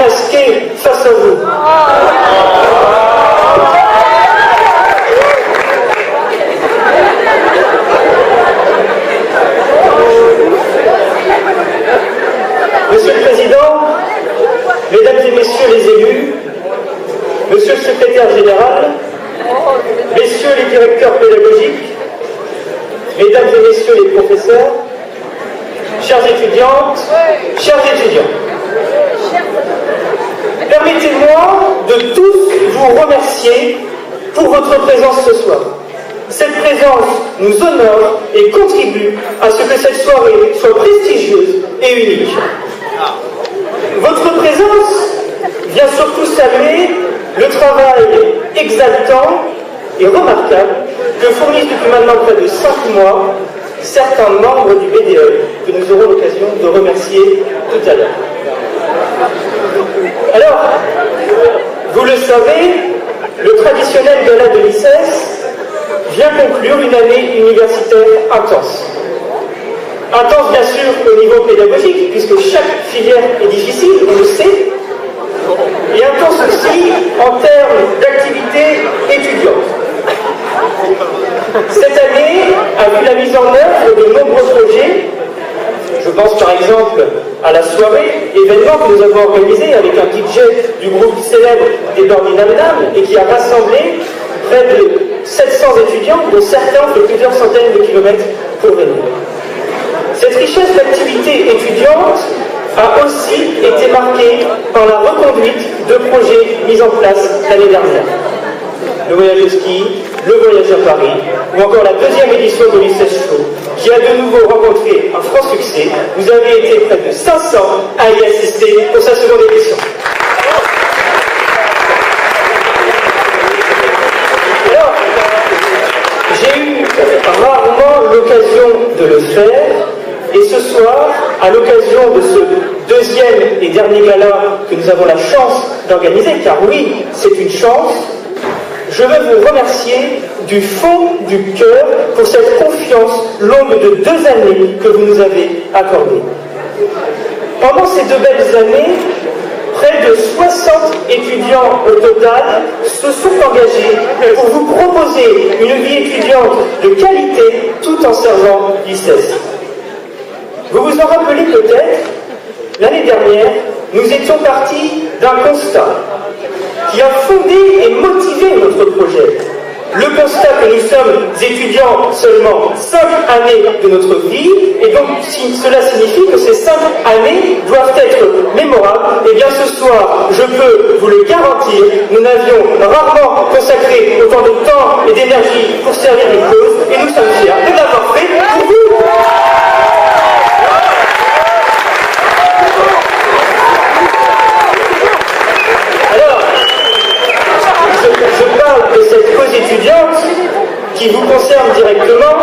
démasqué face à vous. Monsieur le Président, Mesdames et Messieurs les élus, Monsieur le Secrétaire général, Messieurs les directeurs pédagogiques, Mesdames et Messieurs les professeurs, chères étudiantes, chers étudiants, permettez-moi de tous vous remercier pour votre présence ce soir. Cette présence nous honore et contribue à ce que cette soirée soit prestigieuse et unique. Votre présence vient surtout saluer le travail exaltant et remarquable que fournissent depuis maintenant près de 5 mois certains membres du BDE que nous aurons l'occasion de remercier tout à l'heure. Alors, vous le savez, le traditionnel gala de l'ICES vient conclure une année universitaire intense. Intense bien sûr au niveau pédagogique, puisque chaque filière est difficile, on le sait, et intense aussi en termes d'activité étudiante. Cette année a vu la mise en œuvre de nombreux projets. Je pense par exemple à la soirée, événement que nous avons organisé avec un DJ du groupe célèbre des Bordinamdam et qui a rassemblé près de 700 étudiants, dont certains ont fait plusieurs centaines de kilomètres pour venir. Cette richesse d'activités étudiantes a aussi été marquée par la reconduite de projets mis en place l'année dernière. Le voyage au ski, le voyage à Paris, ou encore la deuxième édition de l'ICES Show, qui a de nouveau rencontré un franc succès. Vous avez été près de 500 à y assister pour sa seconde édition. Alors, j'ai eu rarement l'occasion de le faire, et ce soir, à l'occasion de ce deuxième et dernier gala que nous avons la chance d'organiser, car oui, c'est une chance, je veux vous remercier du fond du cœur pour cette confiance longue de 2 années que vous nous avez accordée. Pendant ces 2 belles années, près de 60 étudiants au total se sont engagés pour vous proposer une vie étudiante de qualité tout en servant l'ICES. Vous vous en rappelez peut-être, l'année dernière, nous étions partis d'un constat qui a fondé et motivé notre projet. Le constat que nous sommes étudiants seulement 5 années de notre vie, et donc cela signifie que ces 5 années doivent être mémorables. Et bien ce soir, je peux vous le garantir, nous n'avions rarement consacré autant de temps et d'énergie pour servir une cause, et nous sommes fiers de l'avoir fait pour vous. Je parle de cette cause étudiante qui vous concerne directement,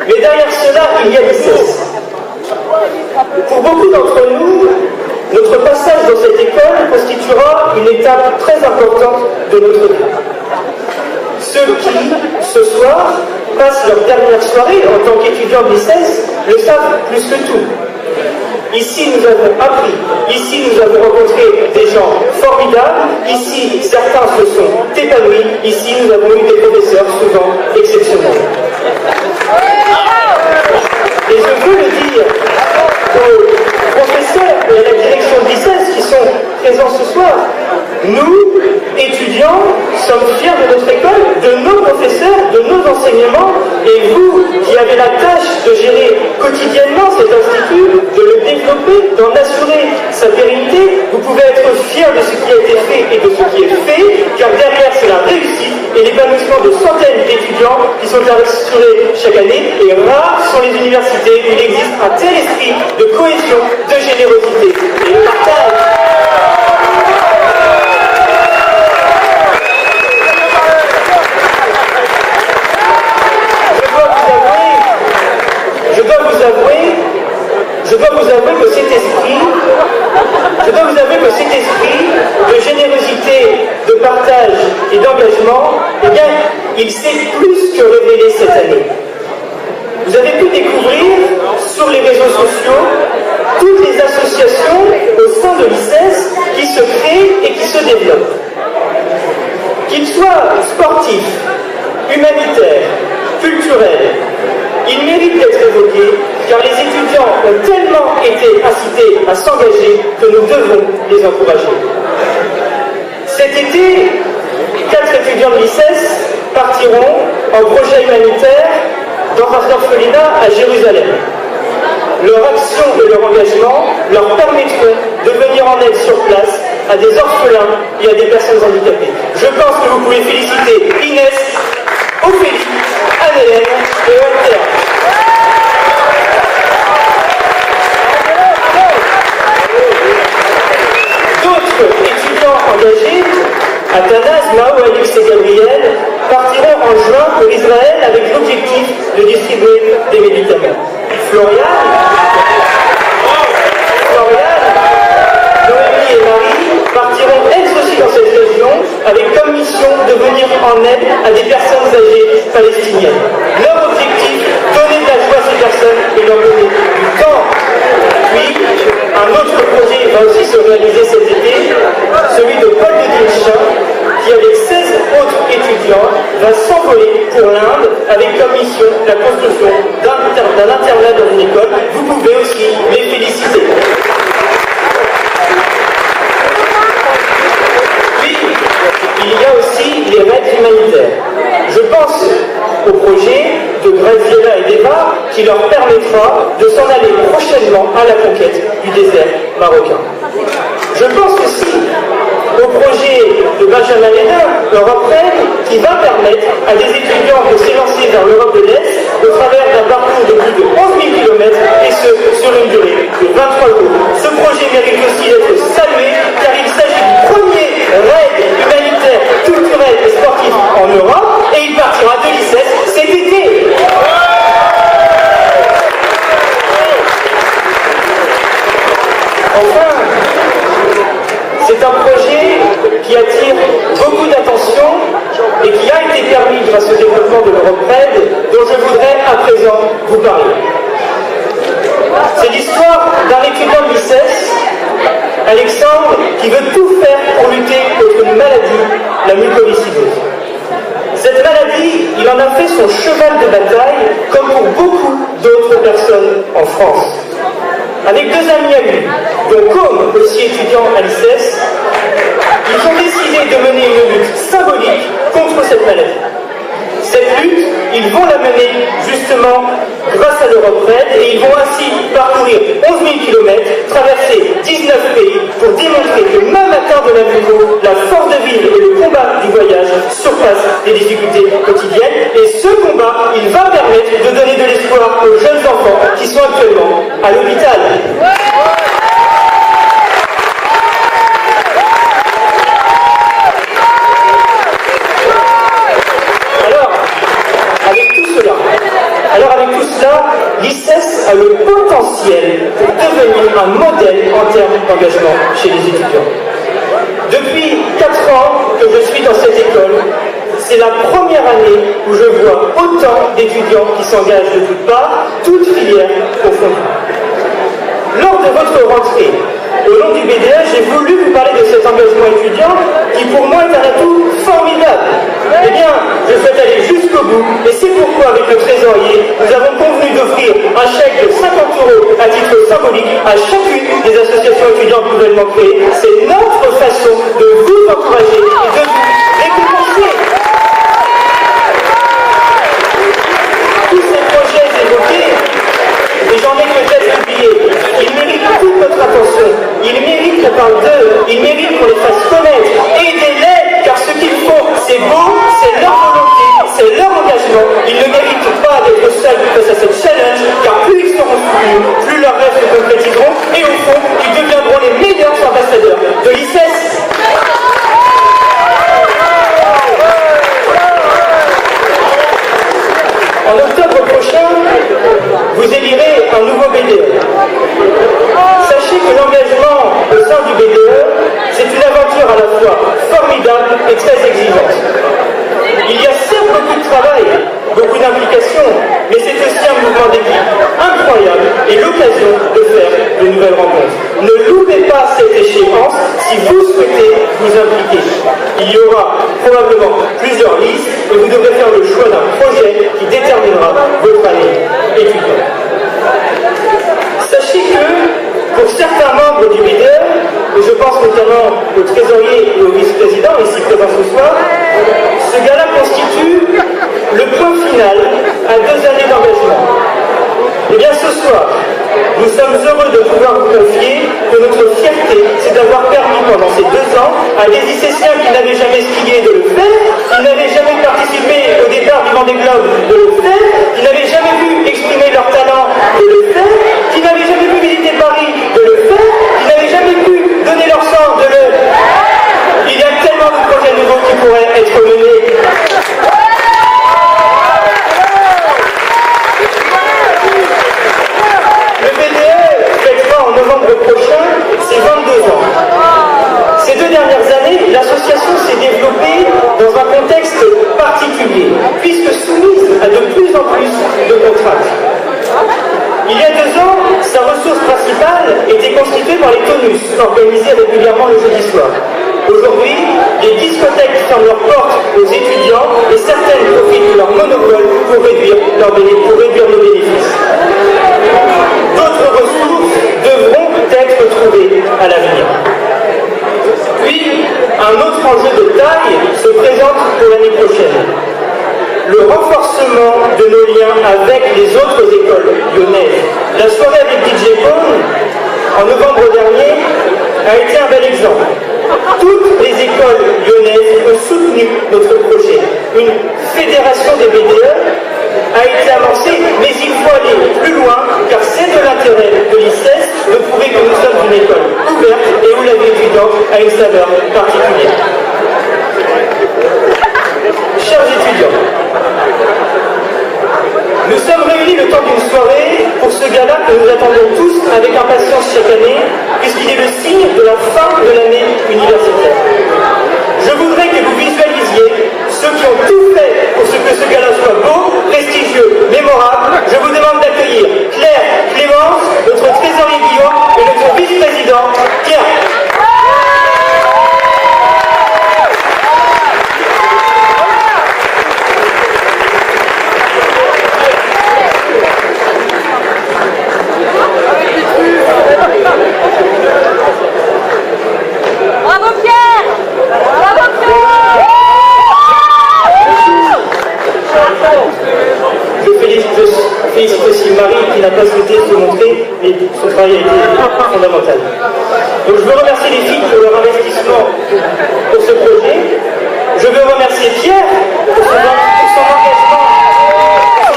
mais derrière cela, il y a l'ICES. Pour beaucoup d'entre nous, notre passage dans cette école constituera une étape très importante de notre vie. Ceux qui, ce soir, passent leur dernière soirée en tant qu'étudiants de l'ICES le savent plus que tout. Ici, nous avons appris. Ici, nous avons rencontré des gens formidables. Ici, certains se sont épanouis. Ici, nous avons eu des professeurs souvent exceptionnels. Et je veux le dire aux professeurs et à la direction de l'ICES qui sont présents ce soir. Nous, étudiants, sommes fiers de notre école, de nos professeurs, de nos enseignements, et vous, qui avez la tâche de gérer quotidiennement cet institut, de le développer, d'en assurer sa pérennité, vous pouvez être fiers de ce qui a été fait et de ce qui est fait, car derrière c'est la réussite et l'épanouissement de centaines d'étudiants qui sont assurés chaque année, et rares sont les universités où il existe un tel esprit de cohésion, de générosité et de partage. Je dois vous avouer que cet esprit de générosité, de partage et d'engagement, eh bien, il s'est plus que révélé cette année. Vous avez pu découvrir sur les réseaux sociaux toutes les associations au sein de l'ICES qui se crée et qui se développe. Qu'ils soient sportifs, humanitaires, culturels, ils méritent d'être évoqués car les étudiants ont tellement été incités à s'engager que nous devons les encourager. Cet été, 4 étudiants de l'ICES partiront en projet humanitaire dans un orphelinat à Jérusalem. Leur action et leur engagement leur permettront de venir en aide sur place à des orphelins et à des personnes handicapées. Je pense que vous pouvez féliciter Inès, Ophélie, Anne-Hélène et Walter. D'autres étudiants engagés, Athanas, Mao, Alix et Gabriel, partiront en juin pour Israël avec l'objectif de distribuer des médicaments. Florian, Noémie et Marie partiront elles aussi dans cette région avec comme mission de venir en aide à des personnes âgées palestiniennes. Leur objectif, donner de la joie à ces personnes et leur donner du temps. Puis, un autre projet va aussi se réaliser cet été, celui de Paul de Dinchin, qui avec 16 autres étudiants va s'envoler pour l'Inde avec comme mission la construction d'un internat dans une école. Vous pouvez aussi les féliciter. Puis, il y a aussi les raids humanitaires. Je pense au projet de Graziella et d'Eva qui leur permettra de s'en aller prochainement à la conquête du désert marocain. Je pense aussi au projet de Benjamin Lénard, Europe Raid, qui va permettre à des étudiants de s'élancer vers l'Europe de l'Est au travers d'un parcours de plus de 11 000 km et ce, sur une durée de 23 jours. Ce projet mérite aussi d'être salué car il s'agit du premier raid humanitaire, culturel et sportif en Europe et il partira de l'ICES cet été. Enfin, c'est un projet qui attire beaucoup d'attention et qui a été permis grâce au développement de l'Europe Raid, dont je voudrais à présent vous parler. C'est l'histoire d'un étudiant de l'ICES, Alexandre, qui veut tout faire pour lutter contre une maladie, la mucoviscidose. Cette maladie, il en a fait son cheval de bataille, comme pour beaucoup d'autres personnes en France. Avec 2 amis à lui, dont Com, aussi étudiant à l'ICES, ils ont décidé de mener une lutte symbolique contre cette maladie. Cette lutte, ils vont la mener justement grâce à l'Europe Raid et ils vont ainsi parcourir 11 000 km, traverser 19 pays pour démontrer que même atteint de la muco, la force de vivre et le combat du voyage surpassent les difficultés quotidiennes. Et ce combat, il va permettre de donner de l'espoir aux jeunes enfants qui sont actuellement à l'hôpital. Alors avec tout cela, l'ICES a le potentiel pour devenir un modèle en termes d'engagement chez les étudiants. Depuis 4 ans que je suis dans cette école, c'est la première année où je vois autant d'étudiants qui s'engagent de toutes parts, toutes filières confondues. Lors de votre rentrée, au long du BDA, j'ai voulu vous parler de cet engagement étudiant qui pour moi est un atout formidable. Eh bien, je souhaite aller jusqu'au bout et c'est pourquoi avec le trésorier, nous avons convenu d'offrir un chèque de 50 € à titre symbolique à chacune des associations étudiantes nouvellement créées. C'est notre façon de vous encourager et de vous récompenser. Tous ces projets évoqués, et j'en ai peut-être oublié, ils méritent toute notre attention, ils méritent qu'on parle d'eux, ils méritent qu'on les fasse connaître. Aidez-les, car ce qu'ils font, c'est beau, c'est leur volonté, c'est leur engagement. Ils ne méritent pas d'être seuls face à cette challenge, car plus ils seront soutenus, plus leurs rêves se concrétiseront, et au fond, ils deviendront les meilleurs ambassadeurs de l'ICES. En octobre prochain, vous élirez un nouveau BDE. Sachez que l'engagement au sein du BDE, c'est une aventure à la fois formidable et très exigeante. Il y a certes beaucoup de travail, beaucoup d'implications, mais c'est aussi un mouvement d'équipe incroyable et l'occasion de faire de de nouvelles rencontres. Ne loupez pas cette échéance si vous souhaitez vous impliquer. Il y aura probablement plusieurs listes et vous devrez faire le choix d'un projet qui déterminera votre année étudiante. Sachez que pour certains membres du BDE, et je pense notamment au trésorier et au vice-président ici présents ce soir, ce gala constitue le point final à 2 années d'engagement. Eh bien ce soir, nous sommes heureux de pouvoir vous confier que notre fierté, c'est d'avoir permis pendant ces 2 ans à des lycéens qui n'avaient jamais skié de le faire, qui n'avaient jamais participé au départ du Vendée Globe de le faire, qui n'avaient jamais pu exprimer leur talent de le faire, qui n'avaient jamais pu visiter Paris de le faire, qui n'avaient jamais pu donner leur sang de le... Il y a tellement de projets nouveaux qui pourraient être menés. Le BDE fêtera en novembre prochain ses 22 ans. Ces 2 dernières années, l'association s'est développée dans un contexte particulier, puisque soumise à de plus en plus de contraintes. Il y a 2 ans, sa ressource principale était constituée par les tonus, organisés régulièrement le jeudi soir. Aujourd'hui, les discothèques ferment leurs portes aux étudiants et certaines profitent de leur monopole pour réduire nos bénéfices. D'autres ressources devront être trouvées à l'avenir. Puis, un autre enjeu de taille se présente pour l'année prochaine. Le renforcement de nos liens avec les autres écoles lyonnaises. La soirée avec DJ Pone, en novembre dernier, a été un bel exemple. Toutes les écoles lyonnaises ont soutenu notre projet. Une fédération des BDE a été avancée, mais il faut aller plus loin, car c'est de l'intérêt de l'ICES de prouver que nous sommes une école ouverte et où la vie étudiante a une saveur particulière. Chers étudiants, nous sommes réunis le temps d'une soirée pour ce gala que nous attendons tous avec impatience chaque année, puisqu'il est le signe de la fin de l'année universitaire. Je voudrais que vous visualisiez ceux qui ont tout fait pour que ce gala soit beau, prestigieux, mémorable. Je vous demande d'accueillir Claire, Clémence, notre trésorier Guillaume et notre vice-président Pierre. Bravo Pierre! Bravo Pierre! Je félicite aussi Marie qui n'a pas souhaité se montrer, mais son travail a été fondamental. Donc je veux remercier les filles pour leur investissement pour ce projet. Je veux remercier Pierre pour son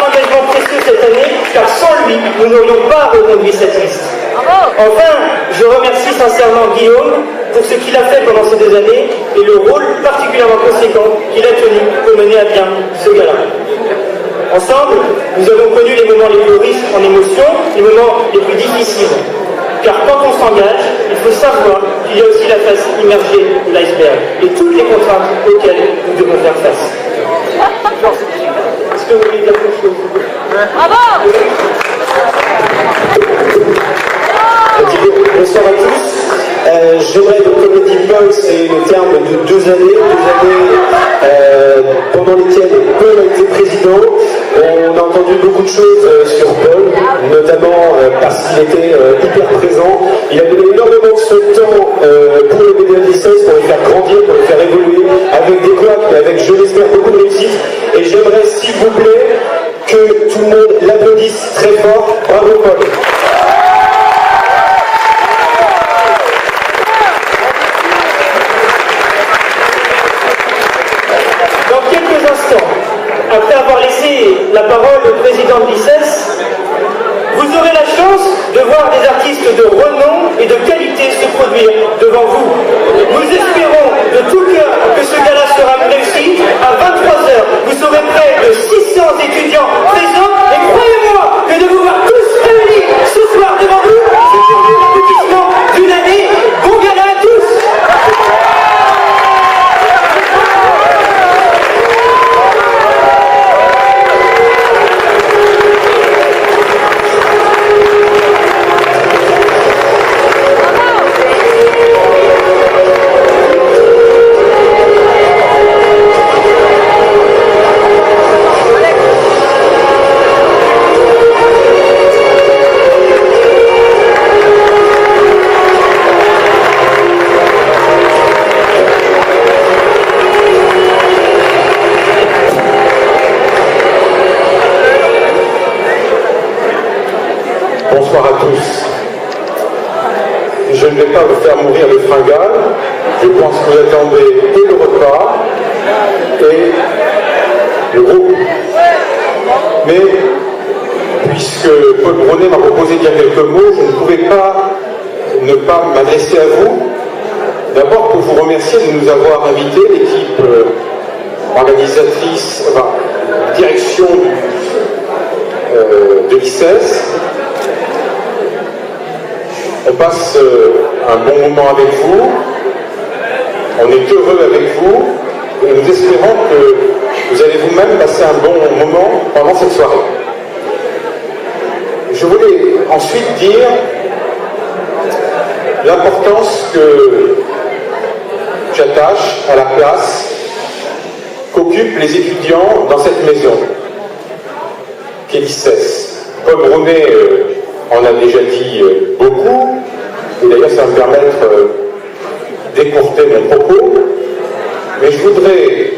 engagement précieux cette année, car sans lui, nous n'aurions pas reconduit cette liste. Enfin, je remercie sincèrement Guillaume pour ce qu'il a fait pendant ces 2 années et le rôle particulièrement conséquent qu'il a tenu pour mener à bien ce gala. Ensemble, nous avons connu les moments les plus riches en émotions, les moments les plus difficiles. Car quand on s'engage, il faut savoir qu'il y a aussi la face immergée de l'iceberg et toutes les contraintes auxquelles nous devons faire face. Est-ce que vous voulez dire quelque chose? Bravo! Bonsoir à tous. J'aimerais, donc, comme le dit Paul, c'est le terme de 2 années, pendant lesquelles Paul a été président. On a entendu beaucoup de choses sur Paul, notamment parce qu'il était hyper présent. Il a donné énormément de son temps pour le BDE Licence, pour les faire grandir, pour les faire évoluer, avec des couacs, mais avec, je l'espère, beaucoup de réussite. Et j'aimerais, s'il vous plaît, que tout le monde l'applaudisse très fort. Bravo Paul. Après avoir laissé la parole au président de l'ICES, vous aurez la chance de voir des artistes de renom et de Bonsoir à tous. Je ne vais pas vous faire mourir de fringales. Je pense que vous attendez et le repas et le groupe. Mais puisque Paul Brunet m'a proposé de dire quelques mots, je ne pouvais pas ne pas m'adresser à vous. D'abord pour vous remercier de nous avoir invités, l'équipe organisatrice, direction de l'ICES. On passe un bon moment avec vous, on est heureux avec vous, et nous espérons que vous allez vous-même passer un bon moment pendant cette soirée. Je voulais ensuite dire l'importance que j'attache à la place qu'occupent les étudiants dans cette maison, qu'est l'ICES. Paul Brunet en a déjà dit beaucoup, et d'ailleurs ça va me permettre d'écourter mon propos, mais je voudrais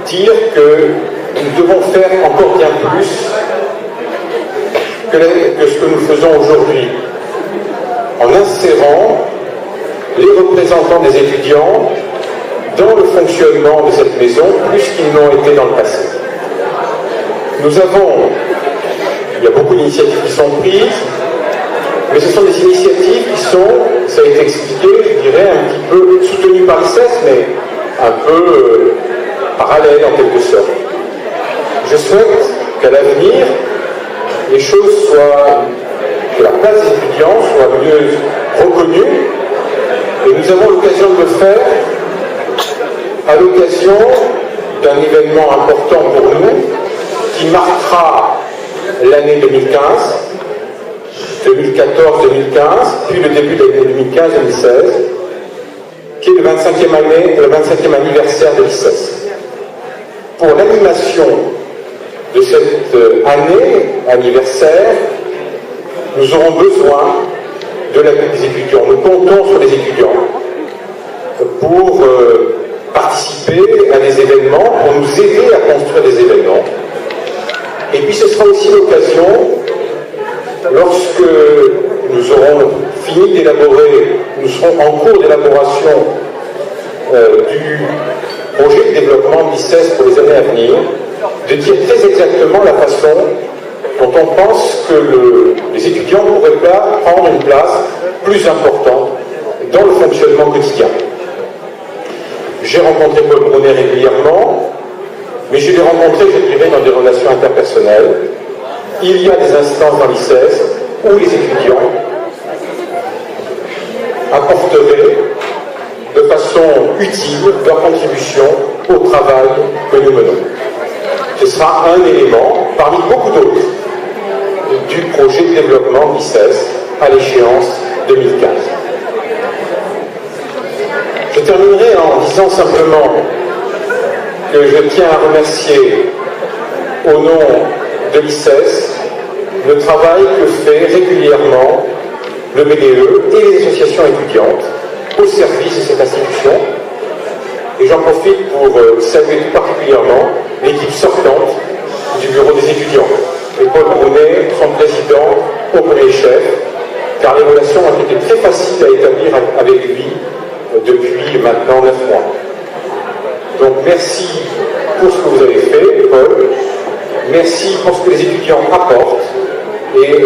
dire que nous devons faire encore bien plus que ce que nous faisons aujourd'hui, en insérant les représentants des étudiants dans le fonctionnement de cette maison, plus qu'ils n'ont été dans le passé. Il y a beaucoup d'initiatives qui sont prises, mais ce sont des initiatives qui sont, ça a été expliqué, je dirais, un petit peu soutenues par l'ICES, mais un peu parallèles en quelque sorte. Je souhaite qu'à l'avenir, les choses soient, que la place des étudiants soit mieux reconnue, et nous avons l'occasion de le faire à l'occasion d'un événement important pour nous, qui marquera l'année 2015, 2014-2015, puis le début de l'année 2015-2016, qui est le 25e anniversaire de l'ICES. Pour l'animation de cette année anniversaire, nous aurons besoin de l'appui des étudiants. Nous comptons sur les étudiants pour participer à des événements, pour nous aider à construire des événements. Et puis ce sera aussi l'occasion, lorsque nous aurons fini d'élaborer, nous serons en cours d'élaboration du projet de développement de l'ICES pour les années à venir, de dire très exactement la façon dont on pense que les étudiants pourraient prendre une place plus importante dans le fonctionnement quotidien. J'ai rencontré Paul Brunet régulièrement, mais je l'ai rencontré, je dirais, dans des relations interpersonnelles. Il y a des instances dans l'ICES où les étudiants apporteraient de façon utile leur contribution au travail que nous menons. Ce sera un élément parmi beaucoup d'autres du projet de développement de l'ICES à l'échéance 2015. Je terminerai en disant simplement que je tiens à remercier au nom de l'ICES le travail que fait régulièrement le BDE et les associations étudiantes au service de cette institution. Et j'en profite pour saluer tout particulièrement l'équipe sortante du bureau des étudiants. Et Paul Brunet, son président, au premier chef, car les relations ont été très faciles à établir avec lui depuis maintenant 9 mois. Donc merci pour ce que vous avez fait, Paul. Merci pour ce que les étudiants apportent. Et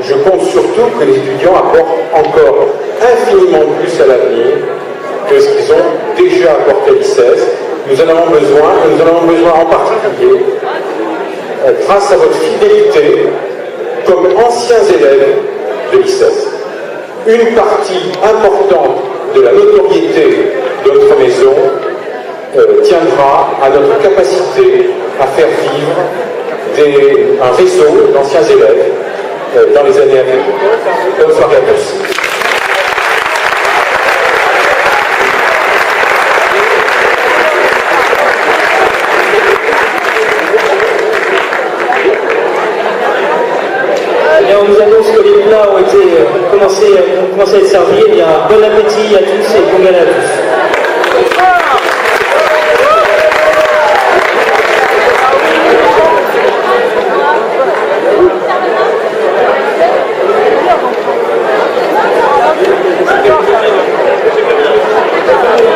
je compte surtout que les étudiants apportent encore infiniment plus à l'avenir que ce qu'ils ont déjà apporté à l'ICES. Nous en avons besoin, et nous en avons besoin en particulier grâce à votre fidélité comme anciens élèves de l'ICES. Une partie importante de la notoriété de notre maison tiendra à notre capacité à faire vivre un réseau d'anciens élèves dans les années à venir. Bonne soirée à tous. On nous annonce que les plats ont commencé à être servis. Eh bien, bon appétit à tous et bon gala à tous.